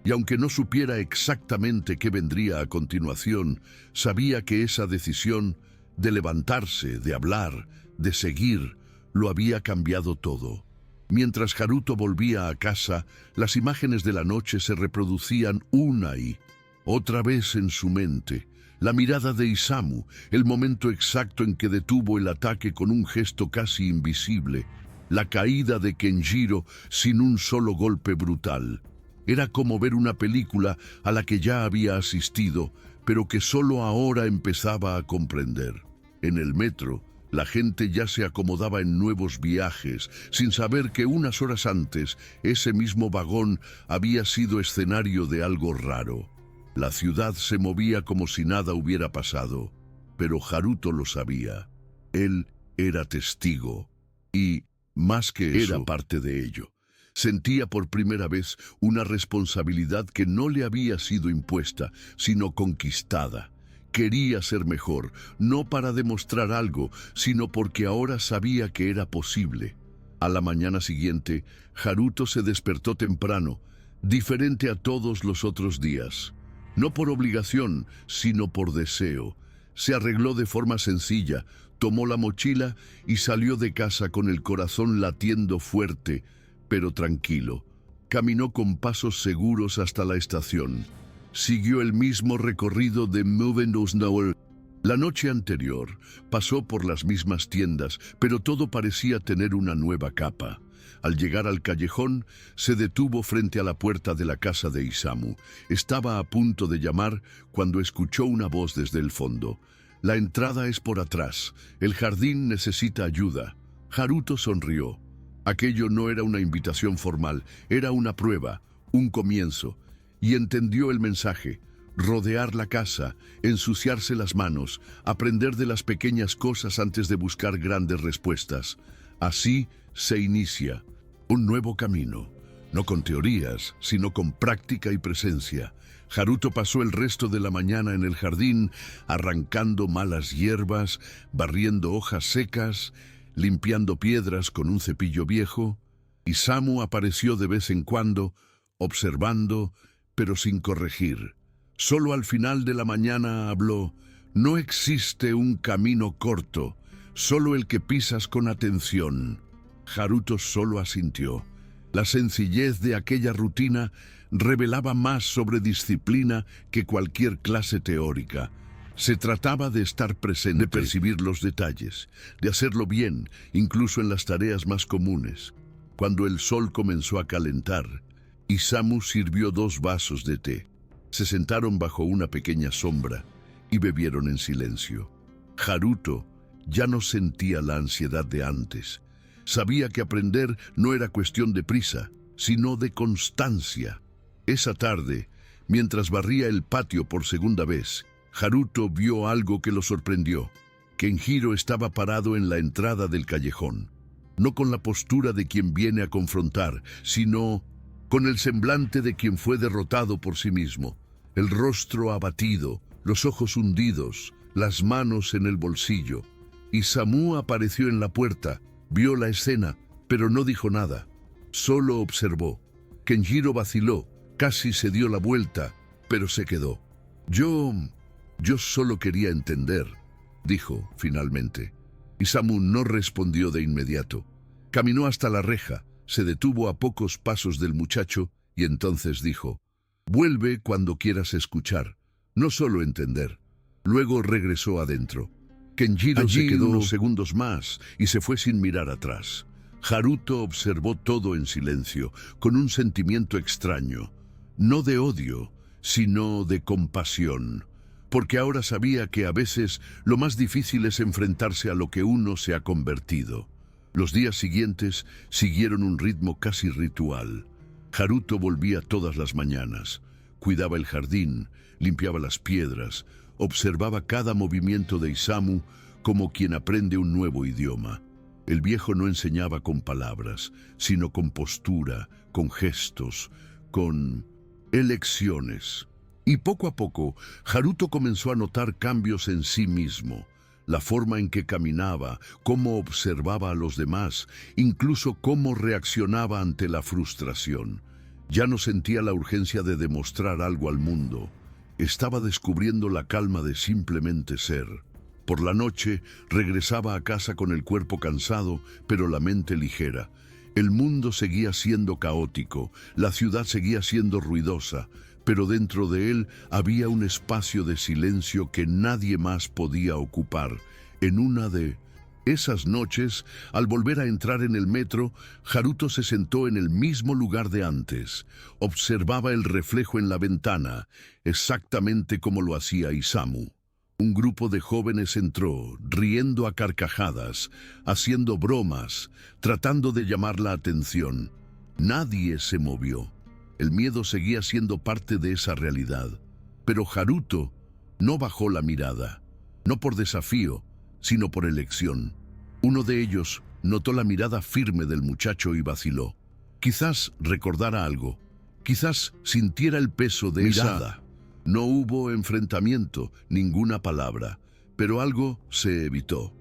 Y aunque no supiera exactamente qué vendría a continuación, sabía que esa decisión de levantarse, de hablar, de seguir, lo había cambiado todo. Mientras Haruto volvía a casa, las imágenes de la noche se reproducían una y otra vez en su mente. La mirada de Isamu, el momento exacto en que detuvo el ataque con un gesto casi invisible, la caída de Kenjiro sin un solo golpe brutal. Era como ver una película a la que ya había asistido, pero que solo ahora empezaba a comprender. En el metro, la gente ya se acomodaba en nuevos viajes, sin saber que unas horas antes ese mismo vagón había sido escenario de algo raro. La ciudad se movía como si nada hubiera pasado, pero Haruto lo sabía. Él era testigo y, más que eso, era parte de ello. Sentía por primera vez una responsabilidad que no le había sido impuesta, sino conquistada. Quería ser mejor, no para demostrar algo, sino porque ahora sabía que era posible. A la mañana siguiente, Haruto se despertó temprano, diferente a todos los otros días. No por obligación, sino por deseo. Se arregló de forma sencilla, tomó la mochila y salió de casa con el corazón latiendo fuerte, pero tranquilo. Caminó con pasos seguros hasta la estación. Siguió el mismo recorrido de Mövenhusnauer. La noche anterior pasó por las mismas tiendas, pero todo parecía tener una nueva capa. Al llegar al callejón, se detuvo frente a la puerta de la casa de Isamu. Estaba a punto de llamar cuando escuchó una voz desde el fondo. «La entrada es por atrás. El jardín necesita ayuda». Haruto sonrió. Aquello no era una invitación formal, era una prueba, un comienzo. Y entendió el mensaje. Rodear la casa, ensuciarse las manos, aprender de las pequeñas cosas antes de buscar grandes respuestas. Así se inicia un nuevo camino, no con teorías, sino con práctica y presencia. Haruto pasó el resto de la mañana en el jardín, arrancando malas hierbas, barriendo hojas secas, limpiando piedras con un cepillo viejo. Isamu apareció de vez en cuando, observando, pero sin corregir. Solo al final de la mañana habló: «No existe un camino corto, solo el que pisas con atención». Haruto solo asintió. La sencillez de aquella rutina revelaba más sobre disciplina que cualquier clase teórica. Se trataba de estar presente, de percibir los detalles, de hacerlo bien, incluso en las tareas más comunes. Cuando el sol comenzó a calentar, Isamu sirvió 2 vasos de té. Se sentaron bajo una pequeña sombra y bebieron en silencio. Haruto ya no sentía la ansiedad de antes. Sabía que aprender no era cuestión de prisa, sino de constancia. Esa tarde, mientras barría el patio por segunda vez, Haruto vio algo que lo sorprendió. Kenjiro estaba parado en la entrada del callejón, no con la postura de quien viene a confrontar, sino con el semblante de quien fue derrotado por sí mismo. El rostro abatido, los ojos hundidos, las manos en el bolsillo. Isamu apareció en la puerta, vio la escena, pero no dijo nada. Solo observó. Kenjiro vaciló, casi se dio la vuelta, pero se quedó. Yo solo quería entender», dijo finalmente. Isamu no respondió de inmediato. Caminó hasta la reja, Se detuvo a pocos pasos del muchacho y entonces dijo: «Vuelve cuando quieras escuchar, no solo entender». Luego regresó adentro. Kenjiro se quedó unos segundos más y se fue sin mirar atrás. Haruto observó todo en silencio, con un sentimiento extraño, no de odio, sino de compasión, porque ahora sabía que a veces lo más difícil es enfrentarse a lo que uno se ha convertido. Los días siguientes siguieron un ritmo casi ritual. Haruto volvía todas las mañanas, cuidaba el jardín, limpiaba las piedras, observaba cada movimiento de Isamu como quien aprende un nuevo idioma. El viejo no enseñaba con palabras, sino con postura, con gestos, con elecciones. Y poco a poco, Haruto comenzó a notar cambios en sí mismo. La forma en que caminaba, cómo observaba a los demás, incluso cómo reaccionaba ante la frustración. Ya no sentía la urgencia de demostrar algo al mundo. Estaba descubriendo la calma de simplemente ser. Por la noche, regresaba a casa con el cuerpo cansado, pero la mente ligera. El mundo seguía siendo caótico, la ciudad seguía siendo ruidosa, pero dentro de él había un espacio de silencio que nadie más podía ocupar. En una de esas noches, al volver a entrar en el metro, Haruto se sentó en el mismo lugar de antes. Observaba el reflejo en la ventana, exactamente como lo hacía Isamu. Un grupo de jóvenes entró, riendo a carcajadas, haciendo bromas, tratando de llamar la atención. Nadie se movió. El miedo seguía siendo parte de esa realidad. Pero Haruto no bajó la mirada, no por desafío, sino por elección. Uno de ellos notó la mirada firme del muchacho y vaciló. Quizás recordara algo, quizás sintiera el peso de esa mirada. No hubo enfrentamiento, ninguna palabra, pero algo se evitó.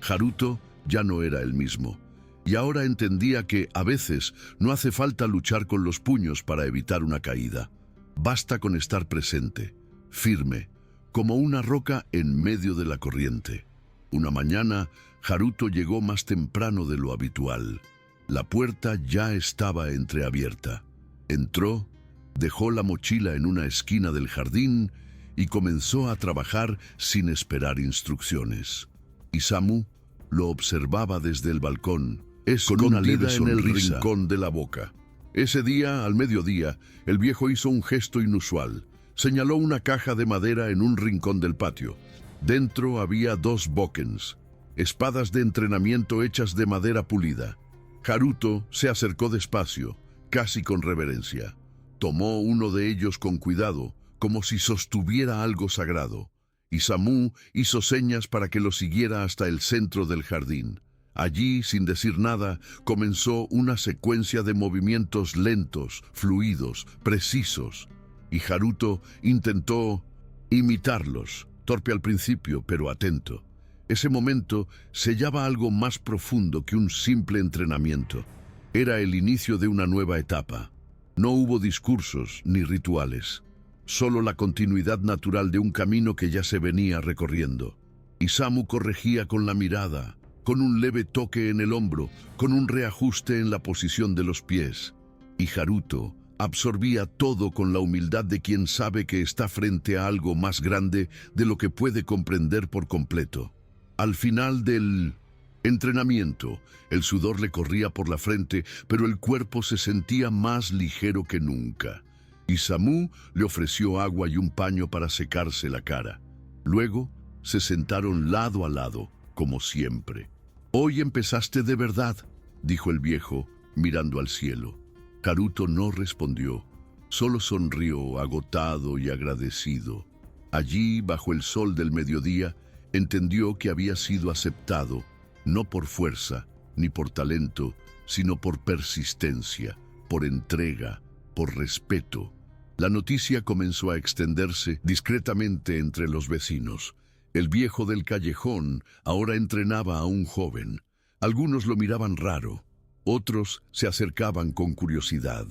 Haruto ya no era el mismo. Y ahora entendía que, a veces, no hace falta luchar con los puños para evitar una caída. Basta con estar presente, firme, como una roca en medio de la corriente. Una mañana, Haruto llegó más temprano de lo habitual. La puerta ya estaba entreabierta. Entró, dejó la mochila en una esquina del jardín y comenzó a trabajar sin esperar instrucciones. Isamu lo observaba desde el balcón, con una leve sonrisa en el rincón de la boca. Ese día, al mediodía, el viejo hizo un gesto inusual. Señaló una caja de madera en un rincón del patio. Dentro había 2 bokens, espadas de entrenamiento hechas de madera pulida. Haruto se acercó despacio, casi con reverencia. Tomó uno de ellos con cuidado, como si sostuviera algo sagrado. Isamu hizo señas para que lo siguiera hasta el centro del jardín. Allí, sin decir nada, comenzó una secuencia de movimientos lentos, fluidos, precisos. Y Haruto intentó imitarlos, torpe al principio, pero atento. Ese momento sellaba algo más profundo que un simple entrenamiento. Era el inicio de una nueva etapa. No hubo discursos ni rituales, solo la continuidad natural de un camino que ya se venía recorriendo. Isamu corregía con la mirada, con un leve toque en el hombro, con un reajuste en la posición de los pies. Y Haruto absorbía todo con la humildad de quien sabe que está frente a algo más grande de lo que puede comprender por completo. Al final del entrenamiento, el sudor le corría por la frente, pero el cuerpo se sentía más ligero que nunca. Isamu le ofreció agua y un paño para secarse la cara. Luego se sentaron lado a lado, como siempre. «Hoy empezaste de verdad», dijo el viejo, mirando al cielo. Haruto no respondió, solo sonrió, agotado y agradecido. Allí, bajo el sol del mediodía, entendió que había sido aceptado, no por fuerza ni por talento, sino por persistencia, por entrega, por respeto. La noticia comenzó a extenderse discretamente entre los vecinos. El viejo del callejón ahora entrenaba a un joven. Algunos lo miraban raro, otros se acercaban con curiosidad.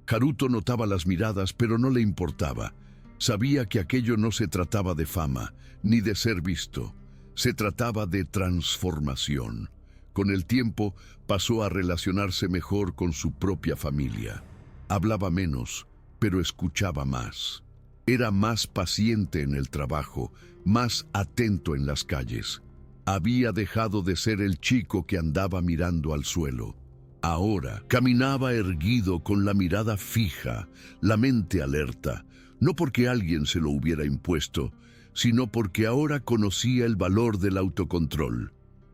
Haruto notaba las miradas, pero no le importaba. Sabía que aquello no se trataba de fama, ni de ser visto. Se trataba de transformación. Con el tiempo pasó a relacionarse mejor con su propia familia. Hablaba menos, pero escuchaba más. Era más paciente en el trabajo, más atento en las calles. Había dejado de ser el chico que andaba mirando al suelo. Ahora caminaba erguido con la mirada fija, la mente alerta, no porque alguien se lo hubiera impuesto, sino porque ahora conocía el valor del autocontrol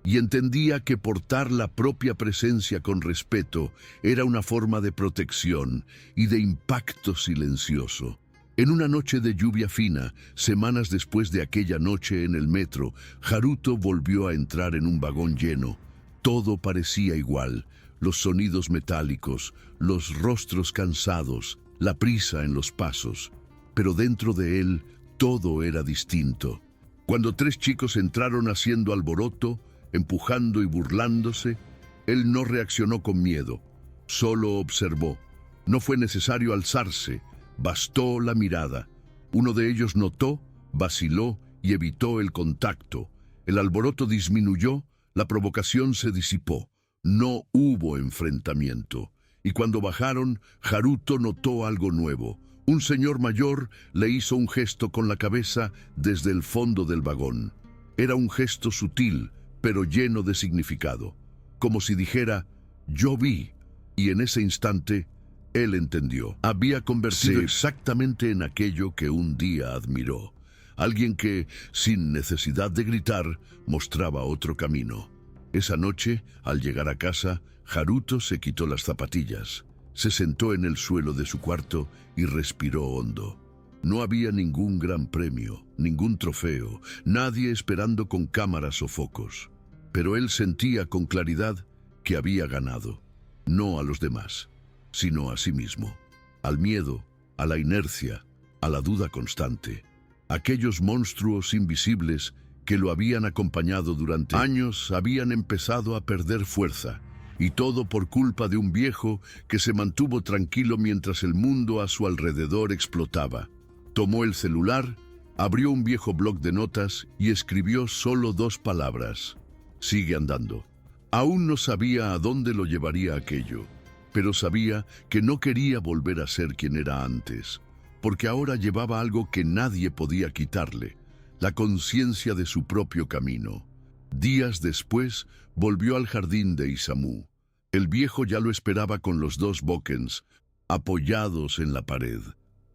y entendía que portar la propia presencia con respeto era una forma de protección y de impacto silencioso. En una noche de lluvia fina, semanas después de aquella noche en el metro, Haruto volvió a entrar en un vagón lleno. Todo parecía igual, los sonidos metálicos, los rostros cansados, la prisa en los pasos. Pero dentro de él, todo era distinto. Cuando 3 chicos entraron haciendo alboroto, empujando y burlándose, él no reaccionó con miedo, solo observó. No fue necesario alzarse, bastó la mirada. Uno de ellos notó, vaciló y evitó el contacto. El alboroto disminuyó, la provocación se disipó. No hubo enfrentamiento. Y cuando bajaron, Haruto notó algo nuevo. Un señor mayor le hizo un gesto con la cabeza desde el fondo del vagón. Era un gesto sutil, pero lleno de significado, como si dijera, yo vi, y en ese instante, él entendió. Había convertido exactamente en aquello que un día admiró. Alguien que, sin necesidad de gritar, mostraba otro camino. Esa noche, al llegar a casa, Haruto se quitó las zapatillas, se sentó en el suelo de su cuarto y respiró hondo. No había ningún gran premio, ningún trofeo, nadie esperando con cámaras o focos. Pero él sentía con claridad que había ganado, no a los demás, sino a sí mismo, al miedo, a la inercia, a la duda constante. Aquellos monstruos invisibles que lo habían acompañado durante años habían empezado a perder fuerza, y todo por culpa de un viejo que se mantuvo tranquilo mientras el mundo a su alrededor explotaba. Tomó el celular, abrió un viejo bloc de notas y escribió solo 2 palabras. Sigue andando. Aún no sabía a dónde lo llevaría aquello, pero sabía que no quería volver a ser quien era antes, porque ahora llevaba algo que nadie podía quitarle, la conciencia de su propio camino. Días después, volvió al jardín de Isamu. El viejo ya lo esperaba con los 2 bokens, apoyados en la pared.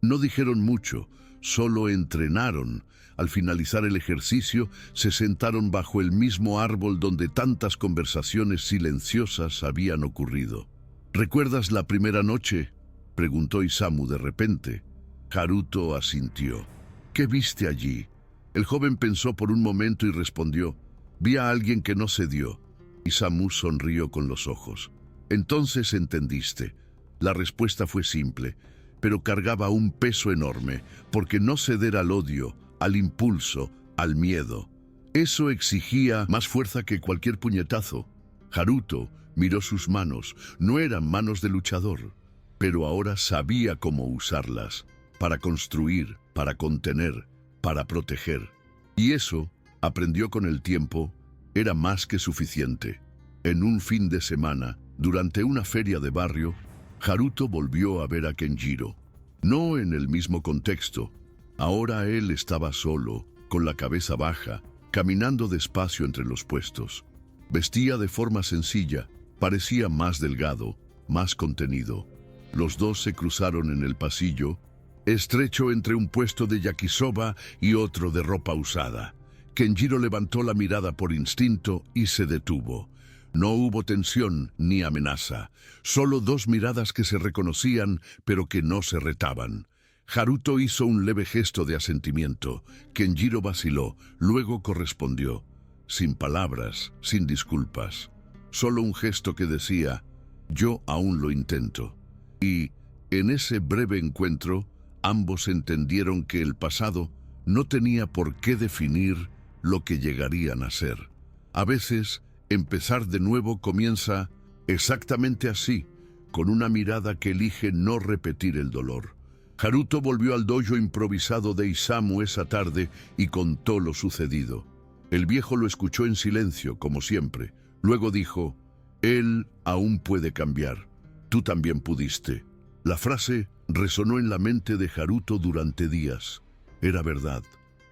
No dijeron mucho, solo entrenaron. Al finalizar el ejercicio, se sentaron bajo el mismo árbol donde tantas conversaciones silenciosas habían ocurrido. ¿Recuerdas la primera noche?, preguntó Isamu de repente. Haruto asintió. ¿Qué viste allí? El joven pensó por un momento y respondió, vi a alguien que no cedió. Isamu sonrió con los ojos. Entonces entendiste. La respuesta fue simple, pero cargaba un peso enorme, porque no ceder al odio, al impulso, al miedo. Eso exigía más fuerza que cualquier puñetazo. Haruto miró sus manos. No eran manos de luchador, pero ahora sabía cómo usarlas, para construir, para contener, para proteger. Y eso, aprendió con el tiempo, era más que suficiente. En un fin de semana, durante una feria de barrio, Haruto volvió a ver a Kenjiro. No en el mismo contexto. Ahora él estaba solo, con la cabeza baja, caminando despacio entre los puestos. Vestía de forma sencilla, parecía más delgado, más contenido. Los 2 se cruzaron en el pasillo, estrecho entre un puesto de yakisoba y otro de ropa usada. Kenjiro levantó la mirada por instinto y se detuvo. No hubo tensión ni amenaza, solo 2 miradas que se reconocían, pero que no se retaban. Haruto hizo un leve gesto de asentimiento. Kenjiro vaciló, luego correspondió, sin palabras, sin disculpas. Solo un gesto que decía, yo aún lo intento. Y, en ese breve encuentro, ambos entendieron que el pasado no tenía por qué definir lo que llegarían a ser. A veces, empezar de nuevo comienza exactamente así, con una mirada que elige no repetir el dolor. Haruto volvió al dojo improvisado de Isamu esa tarde y contó lo sucedido. El viejo lo escuchó en silencio, como siempre, Luego dijo, «Él aún puede cambiar. Tú también pudiste». La frase resonó en la mente de Haruto durante días. Era verdad,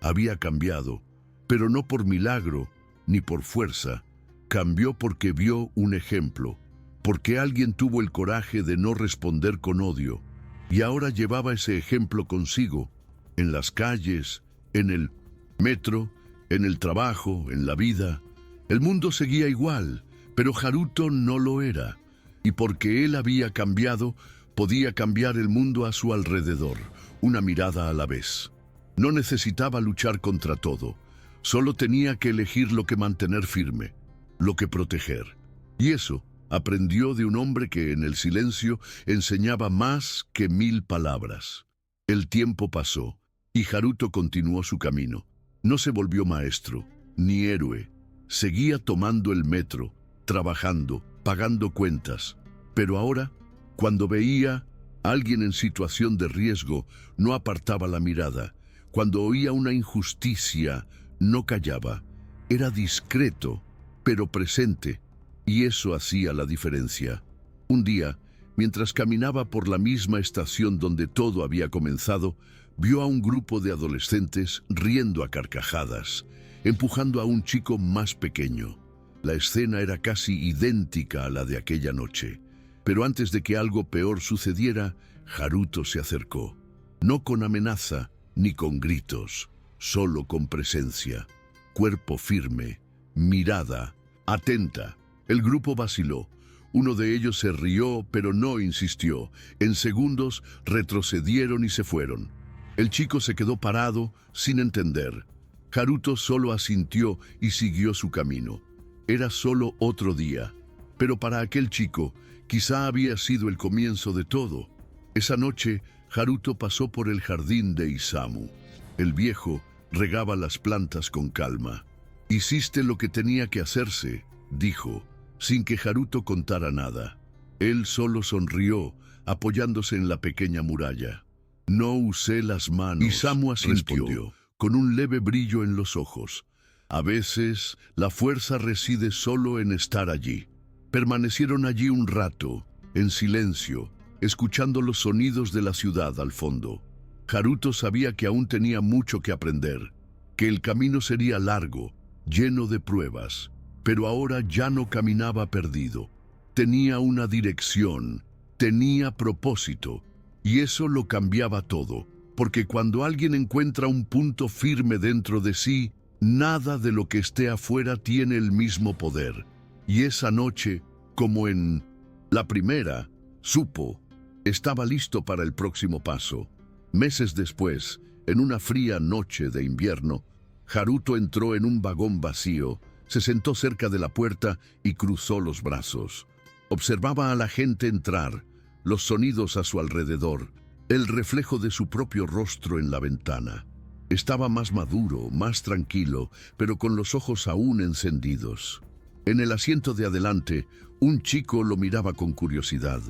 había cambiado, pero no por milagro ni por fuerza. Cambió porque vio un ejemplo, porque alguien tuvo el coraje de no responder con odio, y ahora llevaba ese ejemplo consigo, en las calles, en el metro, en el trabajo, en la vida. El mundo seguía igual, pero Haruto no lo era, y porque él había cambiado, podía cambiar el mundo a su alrededor, una mirada a la vez. No necesitaba luchar contra todo, solo tenía que elegir lo que mantener firme, lo que proteger. Y eso aprendió de un hombre que en el silencio enseñaba más que 1000 palabras. El tiempo pasó, y Haruto continuó su camino. No se volvió maestro, ni héroe. Seguía tomando el metro, trabajando, pagando cuentas. Pero ahora, cuando veía a alguien en situación de riesgo, no apartaba la mirada. Cuando oía una injusticia, no callaba. Era discreto, pero presente, y eso hacía la diferencia. Un día, mientras caminaba por la misma estación donde todo había comenzado, vio a un grupo de adolescentes riendo a carcajadas, empujando a un chico más pequeño. La escena era casi idéntica a la de aquella noche. Pero antes de que algo peor sucediera, Haruto se acercó. No con amenaza, ni con gritos, solo con presencia. Cuerpo firme, mirada atenta. El grupo vaciló. Uno de ellos se rió, pero no insistió. En segundos retrocedieron y se fueron. El chico se quedó parado, sin entender. Haruto solo asintió y siguió su camino. Era solo otro día, pero para aquel chico quizá había sido el comienzo de todo. Esa noche, Haruto pasó por el jardín de Isamu. El viejo regaba las plantas con calma. «Hiciste lo que tenía que hacerse», dijo, sin que Haruto contara nada. Él solo sonrió, apoyándose en la pequeña muralla. «No usé las manos», Isamu respondió, con un leve brillo en los ojos. «A veces, la fuerza reside solo en estar allí». Permanecieron allí un rato, en silencio, escuchando los sonidos de la ciudad al fondo. Haruto sabía que aún tenía mucho que aprender, que el camino sería largo, lleno de pruebas, pero ahora ya no caminaba perdido. Tenía una dirección, tenía propósito, y eso lo cambiaba todo, porque cuando alguien encuentra un punto firme dentro de sí, nada de lo que esté afuera tiene el mismo poder. Y esa noche, como en la primera, supo, estaba listo para el próximo paso. Meses después, en una fría noche de invierno, Haruto entró en un vagón vacío, se sentó cerca de la puerta y cruzó los brazos. Observaba a la gente entrar, los sonidos a su alrededor, el reflejo de su propio rostro en la ventana. Estaba más maduro, más tranquilo, pero con los ojos aún encendidos. En el asiento de adelante, un chico lo miraba con curiosidad.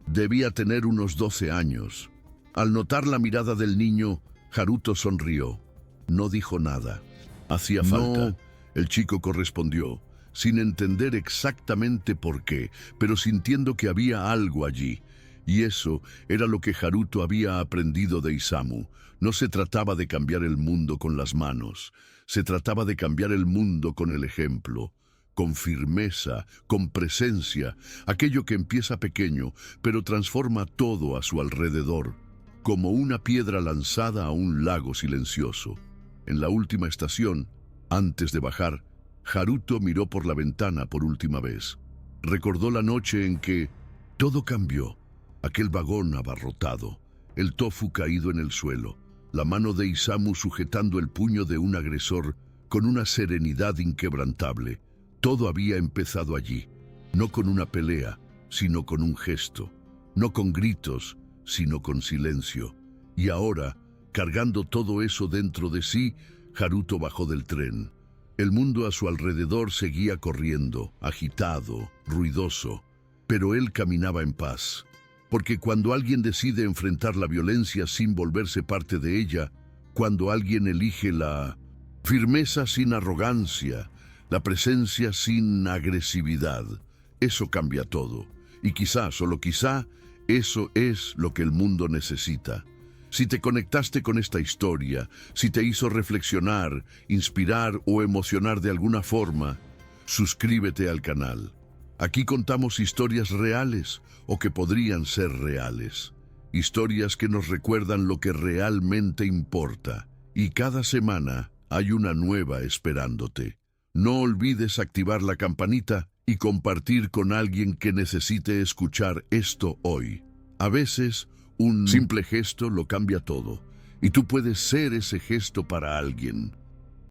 Debía tener unos 12 años. Al notar la mirada del niño, Haruto sonrió. No dijo nada. «Hacía falta». «No», el chico correspondió, sin entender exactamente por qué, pero sintiendo que había algo allí. Y eso era lo que Haruto había aprendido de Isamu. No se trataba de cambiar el mundo con las manos, se trataba de cambiar el mundo con el ejemplo, con firmeza, con presencia, aquello que empieza pequeño, pero transforma todo a su alrededor, como una piedra lanzada a un lago silencioso. En la última estación, antes de bajar, Haruto miró por la ventana por última vez. Recordó la noche en que todo cambió. Aquel vagón abarrotado, el tofu caído en el suelo, la mano de Isamu sujetando el puño de un agresor con una serenidad inquebrantable. Todo había empezado allí, no con una pelea, sino con un gesto, no con gritos, sino con silencio. Y ahora, cargando todo eso dentro de sí, Haruto bajó del tren. El mundo a su alrededor seguía corriendo, agitado, ruidoso, pero él caminaba en paz. Porque cuando alguien decide enfrentar la violencia sin volverse parte de ella, cuando alguien elige la firmeza sin arrogancia, La presencia sin agresividad. Eso cambia todo. Y quizá, solo quizá, eso es lo que el mundo necesita. Si te conectaste con esta historia, si te hizo reflexionar, inspirar o emocionar de alguna forma, suscríbete al canal. Aquí contamos historias reales o que podrían ser reales. Historias que nos recuerdan lo que realmente importa. Y cada semana hay una nueva esperándote. No olvides activar la campanita y compartir con alguien que necesite escuchar esto hoy. A veces, un simple gesto lo cambia todo, y tú puedes ser ese gesto para alguien.